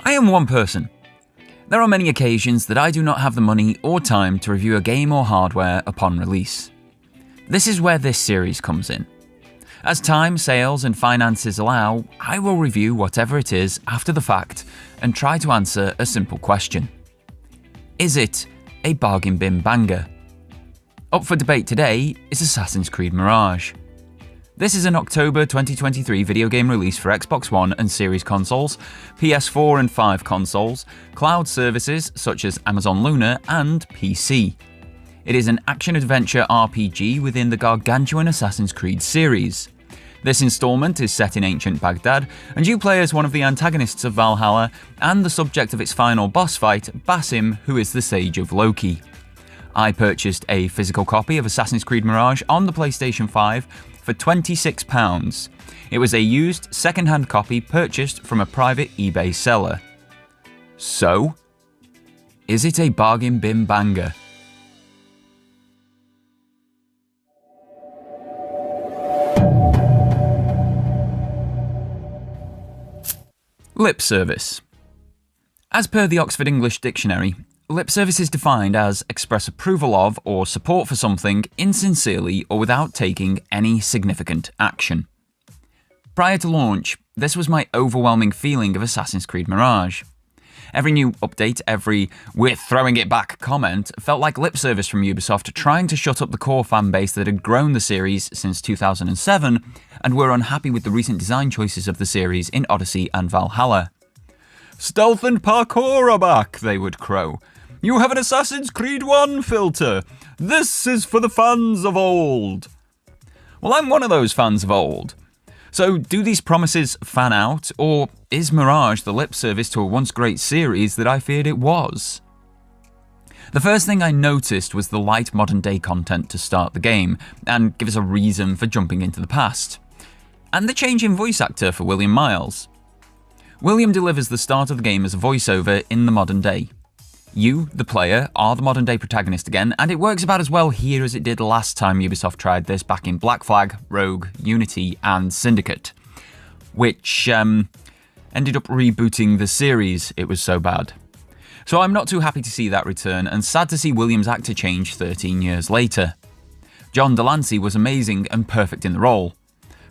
I am one person. There are many occasions that I do not have the money or time to review a game or hardware upon release. This is where this series comes in. As time, sales, and finances allow, I will review whatever it is after the fact and try to answer a simple question. Is it a bargain bin banger? Up for debate today is Assassin's Creed Mirage. This is an October 2023 video game release for Xbox One and Series consoles, PS4 and 5 consoles, cloud services such as Amazon Luna, and PC. It is an action-adventure RPG within the gargantuan Assassin's Creed series. This installment is set in ancient Baghdad, and you play as one of the antagonists of Valhalla and the subject of its final boss fight, Basim, who is the Sage of Loki. I purchased a physical copy of Assassin's Creed Mirage on the PlayStation 5 for £26. It was a used, second-hand copy purchased from a private eBay seller. So, is it a bargain bin banger? Lip service. As per the Oxford English Dictionary, lip service is defined as express approval of or support for something insincerely or without taking any significant action. Prior to launch, this was my overwhelming feeling of Assassin's Creed Mirage. Every new update, every "we're throwing it back" comment felt like lip service from Ubisoft trying to shut up the core fanbase that had grown the series since 2007 and were unhappy with the recent design choices of the series in Odyssey and Valhalla. "Stealth and parkour are back," they would crow. "You have an Assassin's Creed 1 filter. This is for the fans of old." Well, I'm one of those fans of old. So do these promises fan out, or is Mirage the lip service to a once great series that I feared it was? The first thing I noticed was the light modern day content to start the game, and give us a reason for jumping into the past. And the change in voice actor for William Miles. William delivers the start of the game as a voiceover in the modern day. You, the player, are the modern day protagonist again, and it works about as well here as it did last time Ubisoft tried this back in Black Flag, Rogue, Unity, and Syndicate, which ended up rebooting the series, it was so bad. So I'm not too happy to see that return, and sad to see William's actor change 13 years later. John Delancey was amazing and perfect in the role.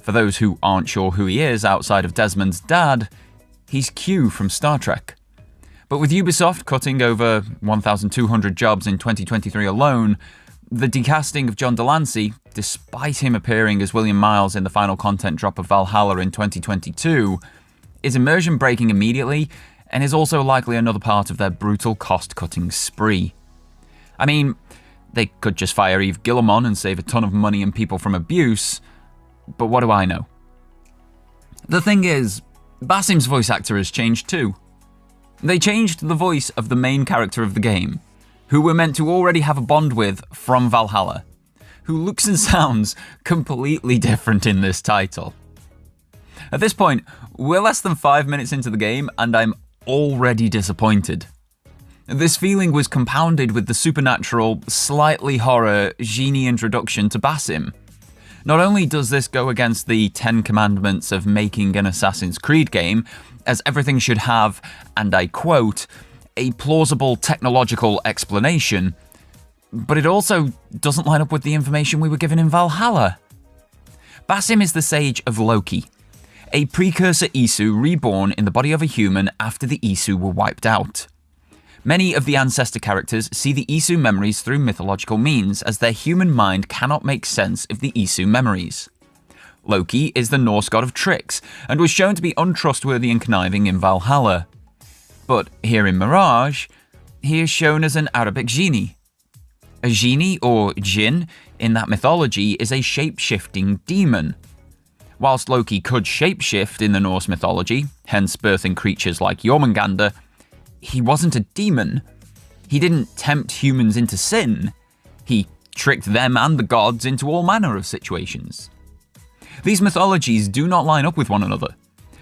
For those who aren't sure who he is outside of Desmond's dad, he's Q from Star Trek. But with Ubisoft cutting over 1,200 jobs in 2023 alone, the decasting of John Delancey, despite him appearing as William Miles in the final content drop of Valhalla in 2022, is immersion breaking immediately and is also likely another part of their brutal cost-cutting spree. I mean, they could just fire Yves Guillemot and save a ton of money and people from abuse, but what do I know? The thing is, Basim's voice actor has changed too. They changed the voice of the main character of the game, who we're meant to already have a bond with from Valhalla, who looks and sounds completely different in this title. At this point, we're less than 5 minutes into the game and I'm already disappointed. This feeling was compounded with the supernatural, slightly horror, genie introduction to Basim. Not only does this go against the 10 commandments of making an Assassin's Creed game, as everything should have, and I quote, a plausible technological explanation, but it also doesn't line up with the information we were given in Valhalla. Basim is the Sage of Loki, a precursor Isu reborn in the body of a human after the Isu were wiped out. Many of the ancestor characters see the Isu memories through mythological means, as their human mind cannot make sense of the Isu memories. Loki is the Norse god of tricks, and was shown to be untrustworthy and conniving in Valhalla. But here in Mirage, he is shown as an Arabic genie. A genie, or jinn, in that mythology is a shape-shifting demon. Whilst Loki could shapeshift in the Norse mythology, hence birthing creatures like Jormungandr, he wasn't a demon. He didn't tempt humans into sin. He tricked them and the gods into all manner of situations. These mythologies do not line up with one another.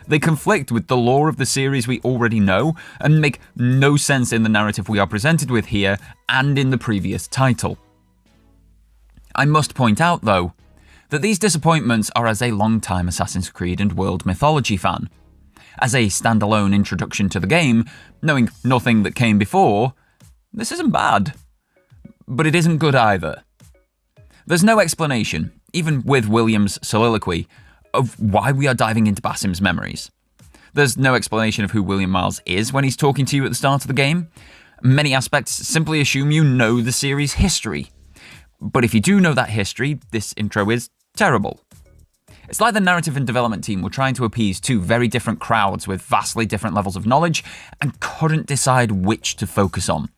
They conflict with the lore of the series we already know and make no sense in the narrative we are presented with here and in the previous title. I must point out, though, that these disappointments are as a long-time Assassin's Creed and world mythology fan. As a standalone introduction to the game, knowing nothing that came before, this isn't bad. But it isn't good either. There's no explanation, even with William's soliloquy, of why we are diving into Basim's memories. There's no explanation of who William Miles is when he's talking to you at the start of the game. Many aspects simply assume you know the series' history. But if you do know that history, this intro is terrible. It's like the narrative and development team were trying to appease two very different crowds with vastly different levels of knowledge and couldn't decide which to focus on.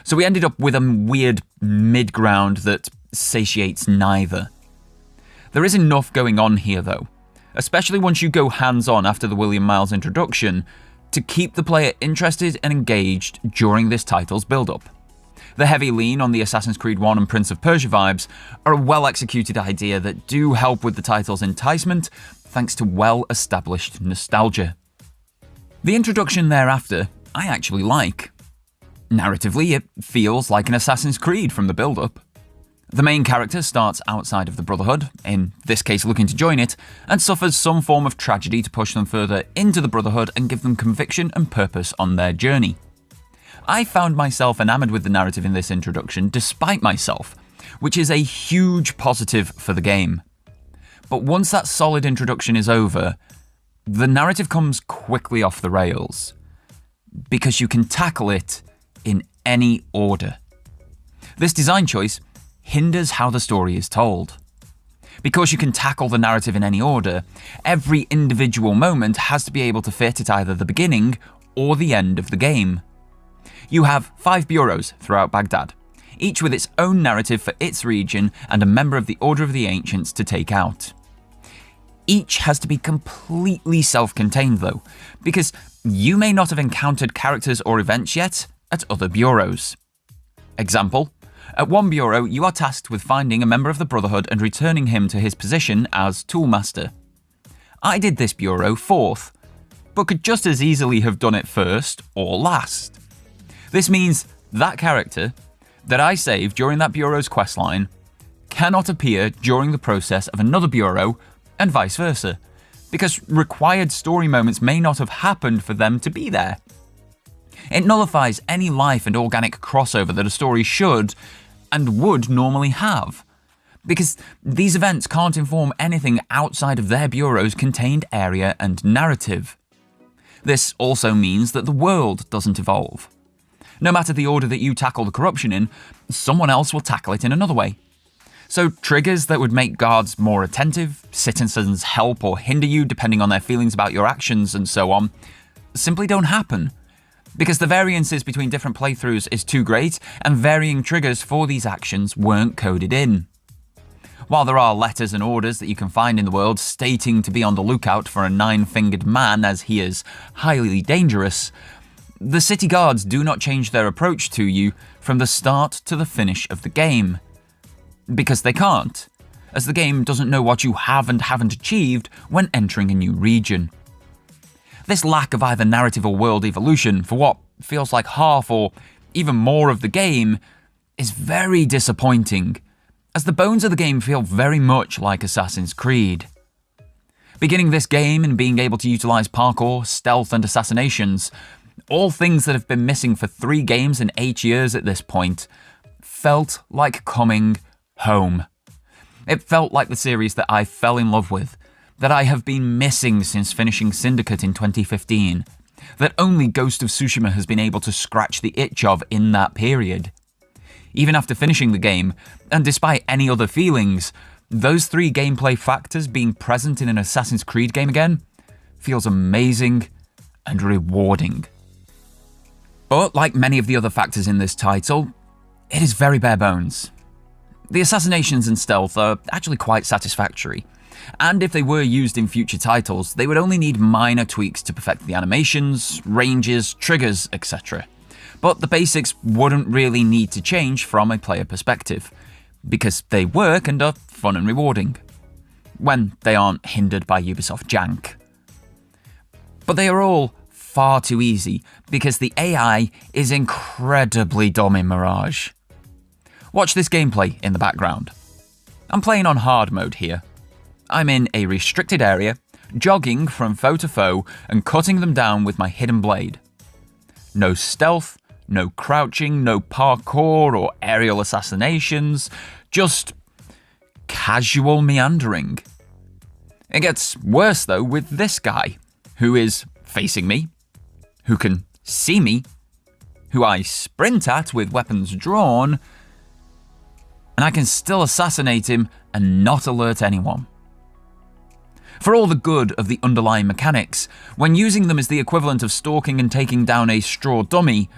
So we ended up with a weird mid-ground that satiates neither. There is enough going on here though, especially once you go hands-on after the William Miles introduction, to keep the player interested and engaged during this title's build-up. The heavy lean on the Assassin's Creed 1 and Prince of Persia vibes are a well-executed idea that do help with the title's enticement, thanks to well-established nostalgia. The introduction thereafter, I actually like. Narratively, it feels like an Assassin's Creed from the build-up. The main character starts outside of the Brotherhood, in this case looking to join it, and suffers some form of tragedy to push them further into the Brotherhood and give them conviction and purpose on their journey. I found myself enamored with the narrative in this introduction despite myself, which is a huge positive for the game. But once that solid introduction is over, the narrative comes quickly off the rails, because you can tackle it in any order. This design choice hinders how the story is told. Because you can tackle the narrative in any order, every individual moment has to be able to fit at either the beginning or the end of the game. You have 5 bureaus throughout Baghdad, each with its own narrative for its region and a member of the Order of the Ancients to take out. Each has to be completely self-contained though, because you may not have encountered characters or events yet at other bureaus. Example, at one bureau you are tasked with finding a member of the Brotherhood and returning him to his position as Toolmaster. I did this bureau 4th, but could just as easily have done it 1st or last. This means that character that I saved during that bureau's questline cannot appear during the process of another bureau and vice versa, because required story moments may not have happened for them to be there. It nullifies any life and organic crossover that a story should and would normally have, because these events can't inform anything outside of their bureau's contained area and narrative. This also means that the world doesn't evolve. No matter the order that you tackle the corruption in, someone else will tackle it in another way. So triggers that would make guards more attentive, citizens help or hinder you depending on their feelings about your actions and so on, simply don't happen. Because the variances between different playthroughs is too great, and varying triggers for these actions weren't coded in. While there are letters and orders that you can find in the world stating to be on the lookout for a 9-fingered man as he is highly dangerous, the city guards do not change their approach to you from the start to the finish of the game. Because they can't, as the game doesn't know what you have and haven't achieved when entering a new region. This lack of either narrative or world evolution for what feels like half or even more of the game is very disappointing, as the bones of the game feel very much like Assassin's Creed. Beginning this game and being able to utilize parkour, stealth and assassinations, all things that have been missing for 3 games in 8 years at this point, felt like coming home. It felt like the series that I fell in love with, that I have been missing since finishing Syndicate in 2015, that only Ghost of Tsushima has been able to scratch the itch of in that period. Even after finishing the game, and despite any other feelings, those 3 gameplay factors being present in an Assassin's Creed game again feels amazing and rewarding. But like many of the other factors in this title, it is very bare bones. The assassinations and stealth are actually quite satisfactory, and if they were used in future titles, they would only need minor tweaks to perfect the animations, ranges, triggers, etc. But the basics wouldn't really need to change from a player perspective, because they work and are fun and rewarding, when they aren't hindered by Ubisoft jank. But they are all far too easy, because the AI is incredibly dumb in Mirage. Watch this gameplay in the background. I'm playing on hard mode here. I'm in a restricted area, jogging from foe to foe and cutting them down with my hidden blade. No stealth, no crouching, no parkour or aerial assassinations, just casual meandering. It gets worse though with this guy, who is facing me, who can see me, who I sprint at with weapons drawn, and I can still assassinate him and not alert anyone. For all the good of the underlying mechanics, when using them as the equivalent of stalking and taking down a straw dummy,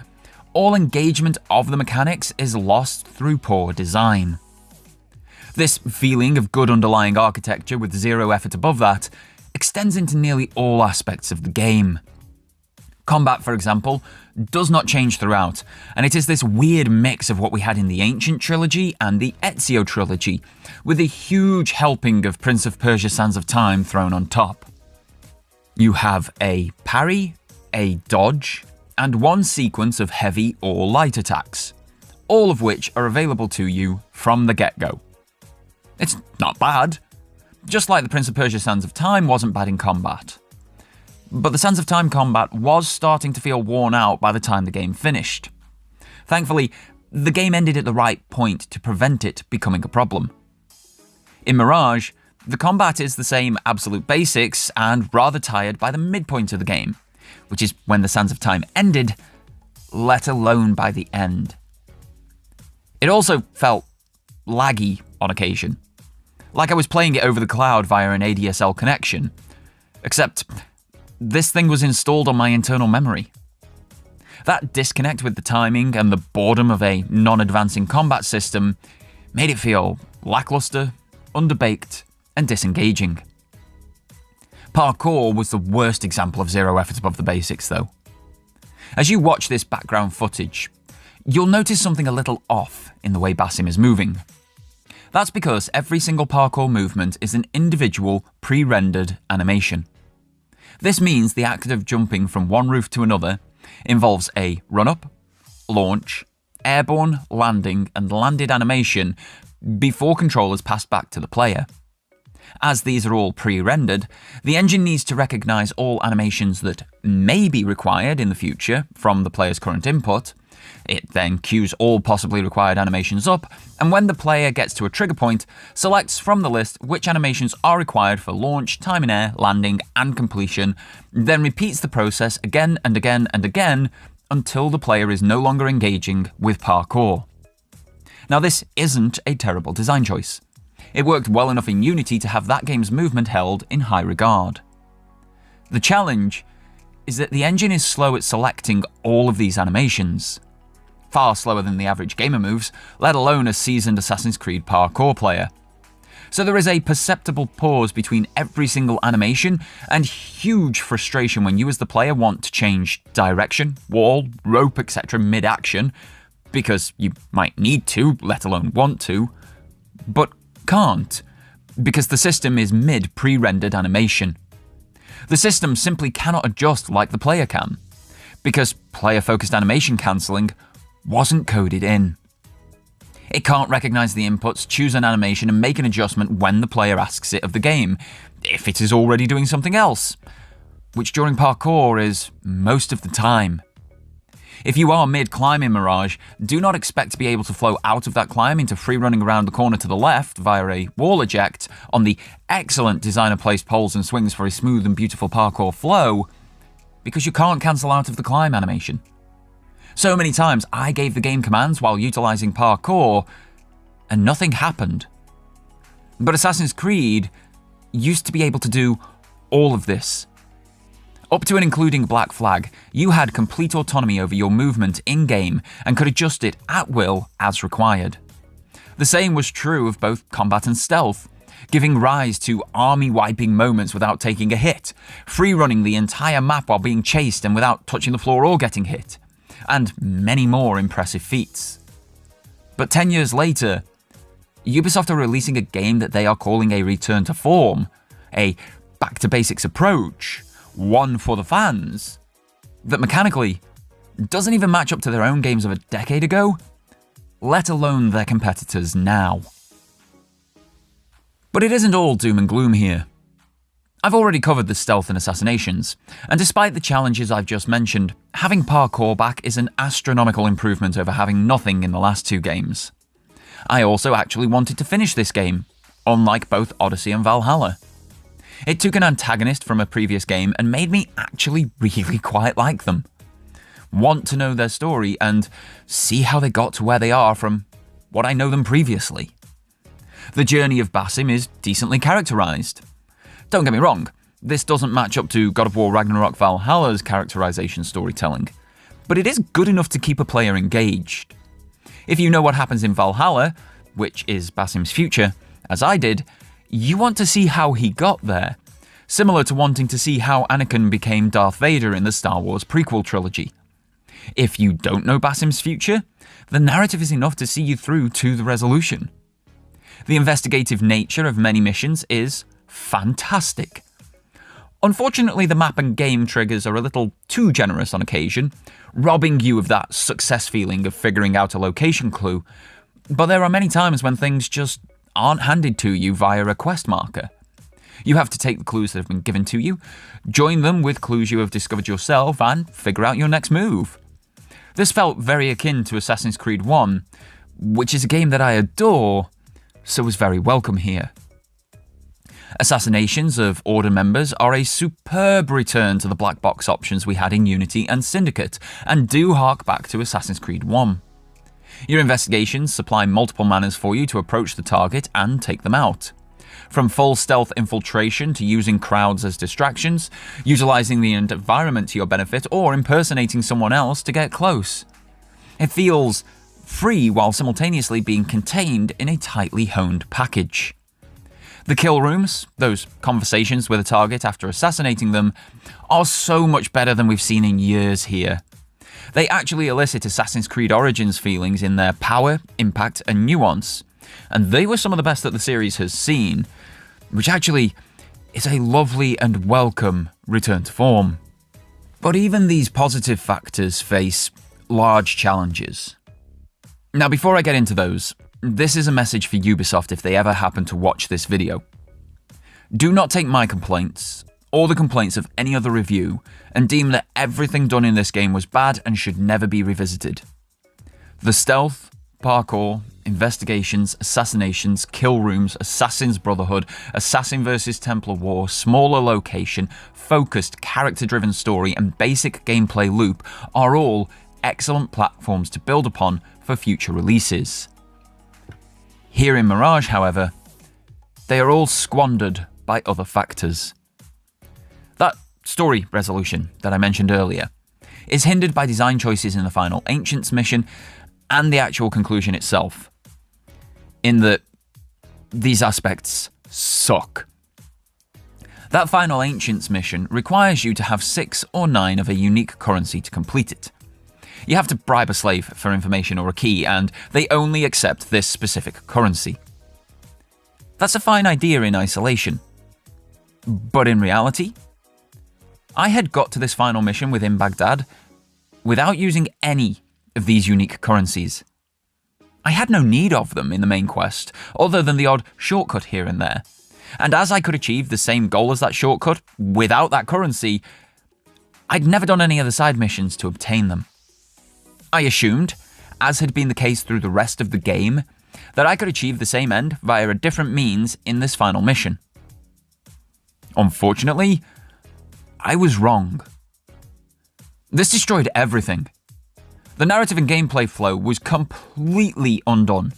all engagement of the mechanics is lost through poor design. This feeling of good underlying architecture with zero effort above that extends into nearly all aspects of the game. Combat, for example, does not change throughout, and it is this weird mix of what we had in the Ancient Trilogy and the Ezio Trilogy, with a huge helping of Prince of Persia: Sands of Time thrown on top. You have a parry, a dodge, and one sequence of heavy or light attacks, all of which are available to you from the get-go. It's not bad, just like the Prince of Persia: Sands of Time wasn't bad in combat. But the Sands of Time combat was starting to feel worn out by the time the game finished. Thankfully, the game ended at the right point to prevent it becoming a problem. In Mirage, the combat is the same absolute basics and rather tired by the midpoint of the game, which is when the Sands of Time ended, let alone by the end. It also felt laggy on occasion, like I was playing it over the cloud via an ADSL connection, except this thing was installed on my internal memory. That disconnect with the timing and the boredom of a non-advancing combat system made it feel lackluster, underbaked, and disengaging. Parkour was the worst example of zero effort above the basics, though. As you watch this background footage, you'll notice something a little off in the way Basim is moving. That's because every single parkour movement is an individual, pre-rendered animation. This means the act of jumping from one roof to another involves a run-up, launch, airborne, landing, and landed animation before control is passed back to the player. As these are all pre-rendered, the engine needs to recognize all animations that may be required in the future from the player's current input. It then queues all possibly required animations up, and when the player gets to a trigger point, selects from the list which animations are required for launch, time in air, landing, and completion, then repeats the process again and again and again until the player is no longer engaging with parkour. Now, this isn't a terrible design choice. It worked well enough in Unity to have that game's movement held in high regard. The challenge is that the engine is slow at selecting all of these animations. Far slower than the average gamer moves, let alone a seasoned Assassin's Creed parkour player. So there is a perceptible pause between every single animation and huge frustration when you as the player want to change direction, wall, rope, etc. mid-action, because you might need to, let alone want to, but can't, because the system is mid-pre-rendered animation. The system simply cannot adjust like the player can, because player-focused animation cancelling wasn't coded in. It can't recognize the inputs, choose an animation, and make an adjustment when the player asks it of the game, if it is already doing something else, which during parkour is most of the time. If you are mid-climb in Mirage, do not expect to be able to flow out of that climb into free running around the corner to the left via a wall eject on the excellent designer-placed poles and swings for a smooth and beautiful parkour flow, because you can't cancel out of the climb animation. So many times I gave the game commands while utilizing parkour, and nothing happened. But Assassin's Creed used to be able to do all of this. Up to and including Black Flag, you had complete autonomy over your movement in-game and could adjust it at will as required. The same was true of both combat and stealth, giving rise to army-wiping moments without taking a hit, free-running the entire map while being chased and without touching the floor or getting hit, and many more impressive feats. But 10 years later, Ubisoft are releasing a game that they are calling a return to form, a back-to-basics approach, one for the fans, that mechanically doesn't even match up to their own games of a decade ago, let alone their competitors now. But it isn't all doom and gloom here. I've already covered the stealth and assassinations, and despite the challenges I've just mentioned, having parkour back is an astronomical improvement over having nothing in the last 2 games. I also actually wanted to finish this game, unlike both Odyssey and Valhalla. It took an antagonist from a previous game and made me actually really quite like them. Want to know their story and see how they got to where they are from what I know them previously. The journey of Basim is decently characterised. Don't get me wrong, this doesn't match up to God of War Ragnarok Valhalla's characterisation storytelling, but it is good enough to keep a player engaged. If you know what happens in Valhalla, which is Basim's future, as I did, you want to see how he got there, similar to wanting to see how Anakin became Darth Vader in the Star Wars prequel trilogy. If you don't know Basim's future, the narrative is enough to see you through to the resolution. The investigative nature of many missions is fantastic. Unfortunately, the map and game triggers are a little too generous on occasion, robbing you of that success feeling of figuring out a location clue, but there are many times when things just aren't handed to you via a quest marker. You have to take the clues that have been given to you, join them with clues you have discovered yourself, and figure out your next move. This felt very akin to Assassin's Creed 1, which is a game that I adore, so was very welcome here. Assassinations of Order members are a superb return to the black box options we had in Unity and Syndicate, and do hark back to Assassin's Creed 1. Your investigations supply multiple manners for you to approach the target and take them out. From full stealth infiltration to using crowds as distractions, utilising the environment to your benefit, or impersonating someone else to get close. It feels free while simultaneously being contained in a tightly honed package. The kill rooms, those conversations with a target after assassinating them, are so much better than we've seen in years here. They actually elicit Assassin's Creed Origins feelings in their power, impact, and nuance, and they were some of the best that the series has seen, which actually is a lovely and welcome return to form. But even these positive factors face large challenges. Now, before I get into those, this is a message for Ubisoft if they ever happen to watch this video. Do not take my complaints, or the complaints of any other review, and deem that everything done in this game was bad and should never be revisited. The stealth, parkour, investigations, assassinations, kill rooms, Assassin's Brotherhood, Assassin vs Templar War, smaller location, focused, character-driven story, and basic gameplay loop are all excellent platforms to build upon for future releases. Here in Mirage, however, they are all squandered by other factors. That story resolution that I mentioned earlier is hindered by design choices in the final Ancients mission and the actual conclusion itself, in that these aspects suck. That final Ancients mission requires you to have 6 or 9 of a unique currency to complete it. You have to bribe a slave for information or a key, and they only accept this specific currency. That's a fine idea in isolation. But in reality, I had got to this final mission within Baghdad without using any of these unique currencies. I had no need of them in the main quest, other than the odd shortcut here and there. And as I could achieve the same goal as that shortcut without that currency, I'd never done any other side missions to obtain them. I assumed, as had been the case through the rest of the game, that I could achieve the same end via a different means in this final mission. Unfortunately, I was wrong. This destroyed everything. The narrative and gameplay flow was completely undone,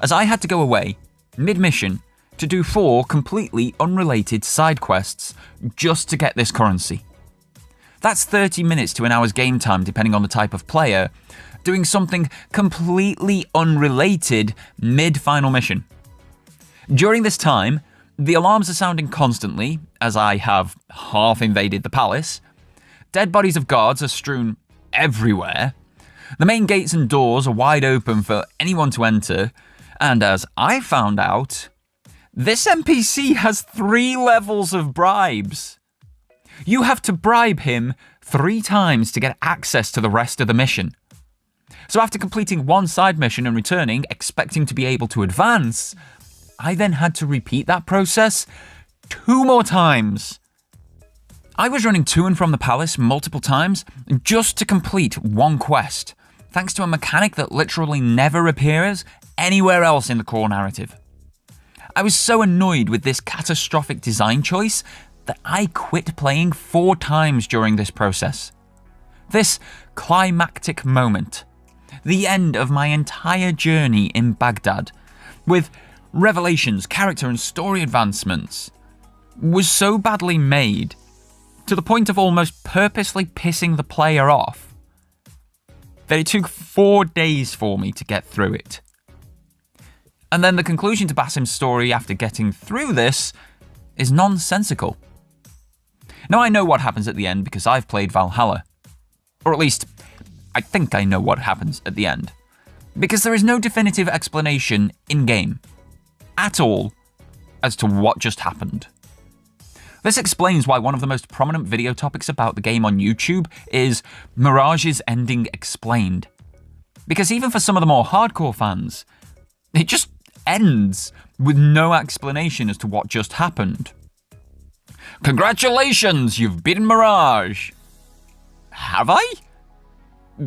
as I had to go away, mid-mission, to do 4 completely unrelated side quests just to get this currency. That's 30 minutes to an hour's game time depending on the type of player, doing something completely unrelated mid-final mission. During this time, the alarms are sounding constantly, as I have half invaded the palace. Dead bodies of guards are strewn everywhere. The main gates and doors are wide open for anyone to enter, and as I found out, this NPC has 3 levels of bribes. You have to bribe him 3 times to get access to the rest of the mission. So after completing 1 side mission and returning, expecting to be able to advance, I then had to repeat that process 2 more times I was running to and from the palace multiple times just to complete one quest, thanks to a mechanic that literally never appears anywhere else in the core narrative. I was so annoyed with this catastrophic design choice that I quit playing 4 times during this process. This climactic moment, the end of my entire journey in Baghdad, with revelations, character and story advancements, was so badly made, to the point of almost purposely pissing the player off, that it took 4 days for me to get through it. And then the conclusion to Basim's story after getting through this is nonsensical. Now I know what happens at the end because I've played Valhalla. Or at least, I think I know what happens at the end. Because there is no definitive explanation in-game, at all, as to what just happened. This explains why one of the most prominent video topics about the game on YouTube is Mirage's ending explained. Because even for some of the more hardcore fans, it just ends with no explanation as to what just happened. Congratulations, you've beaten Mirage! Have I?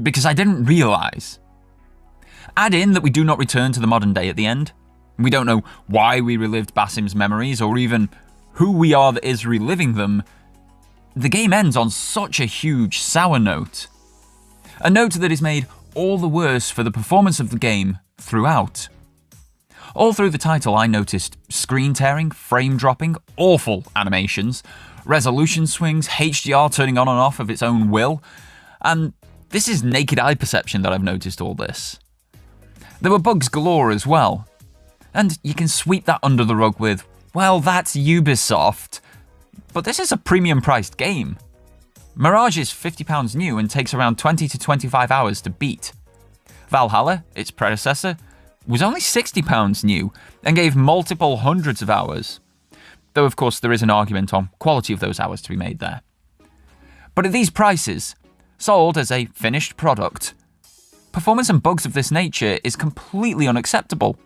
Because I didn't realise. Add in that we do not return to the modern day at the end. We don't know why we relived Basim's memories or even who we are that is reliving them. The game ends on such a huge sour note. A note that is made all the worse for the performance of the game throughout. All through the title I noticed screen tearing, frame dropping, awful animations, resolution swings, HDR turning on and off of its own will, and this is naked eye perception that I've noticed all this. There were bugs galore as well, and you can sweep that under the rug with, well, that's Ubisoft, but this is a premium priced game. Mirage is £50 new and takes around 20 to 25 hours to beat. Valhalla, its predecessor, was only £60 new and gave multiple hundreds of hours. Though of course there is an argument on quality of those hours to be made there. But at these prices, sold as a finished product, performance and bugs of this nature is completely unacceptable.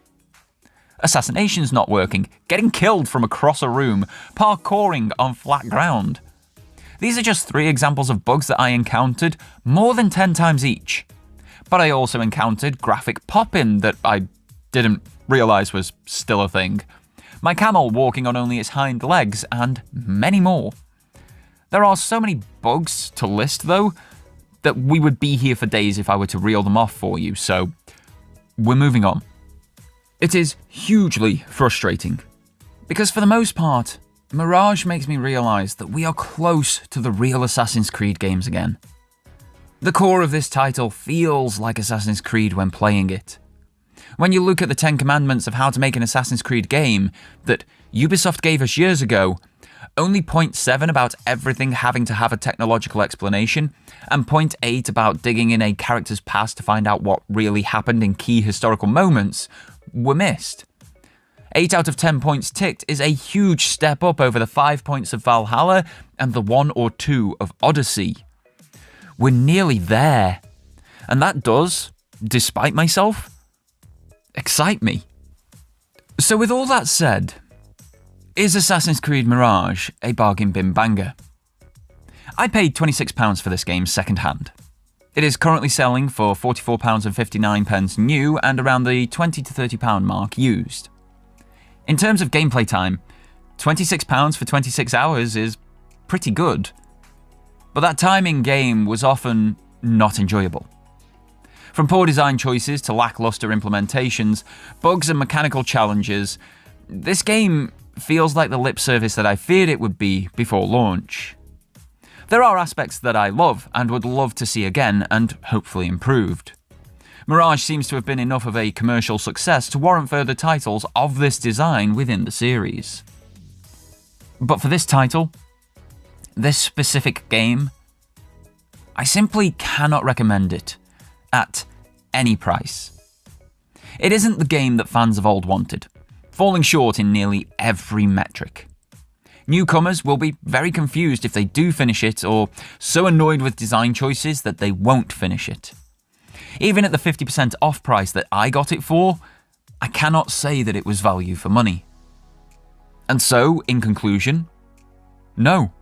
Assassinations not working, getting killed from across a room, parkouring on flat ground. These are just 3 examples of bugs that I encountered more than 10 times each. But I also encountered graphic pop-in that I didn't realise was still a thing, my camel walking on only its hind legs, and many more. There are so many bugs to list though, that we would be here for days if I were to reel them off for you, so we're moving on. It is hugely frustrating, because for the most part, Mirage makes me realise that we are close to the real Assassin's Creed games again. The core of this title feels like Assassin's Creed when playing it. When you look at the 10 commandments of how to make an Assassin's Creed game that Ubisoft gave us years ago, only point 7 about everything having to have a technological explanation, and point 8 about digging in a character's past to find out what really happened in key historical moments were missed. 8 out of 10 points ticked is a huge step up over the 5 points of Valhalla and the 1 or 2 of Odyssey. We're nearly there, and that does, despite myself, excite me. So with all that said, is Assassin's Creed Mirage a bargain bin banger? I paid £26 for this game second hand. It is currently selling for £44.59 new and around the £20 to £30 mark used. In terms of gameplay time, £26 for 26 hours is pretty good. But that time in game was often not enjoyable. From poor design choices to lackluster implementations, bugs and mechanical challenges, this game feels like the lip service that I feared it would be before launch. There are aspects that I love and would love to see again and hopefully improved. Mirage seems to have been enough of a commercial success to warrant further titles of this design within the series. But for this title, this specific game, I simply cannot recommend it at any price. It isn't the game that fans of old wanted, falling short in nearly every metric. Newcomers will be very confused if they do finish it, or so annoyed with design choices that they won't finish it. Even at the 50% off price that I got it for, I cannot say that it was value for money. And so, in conclusion, no.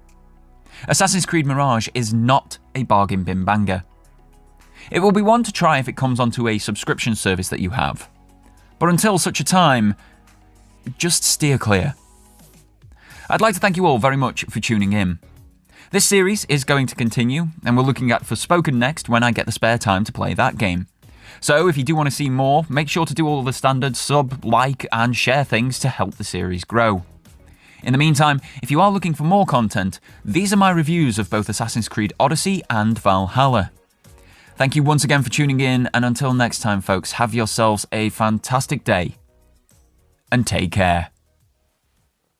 Assassin's Creed Mirage is not a bargain bin banger. It will be one to try if it comes onto a subscription service that you have. But until such a time, just steer clear. I'd like to thank you all very much for tuning in. This series is going to continue, and we're looking at Forspoken next when I get the spare time to play that game. So if you do want to see more, make sure to do all the standard sub, like, and share things to help the series grow. In the meantime, if you are looking for more content, these are my reviews of both Assassin's Creed Odyssey and Valhalla. Thank you once again for tuning in, and until next time folks, have yourselves a fantastic day, and take care.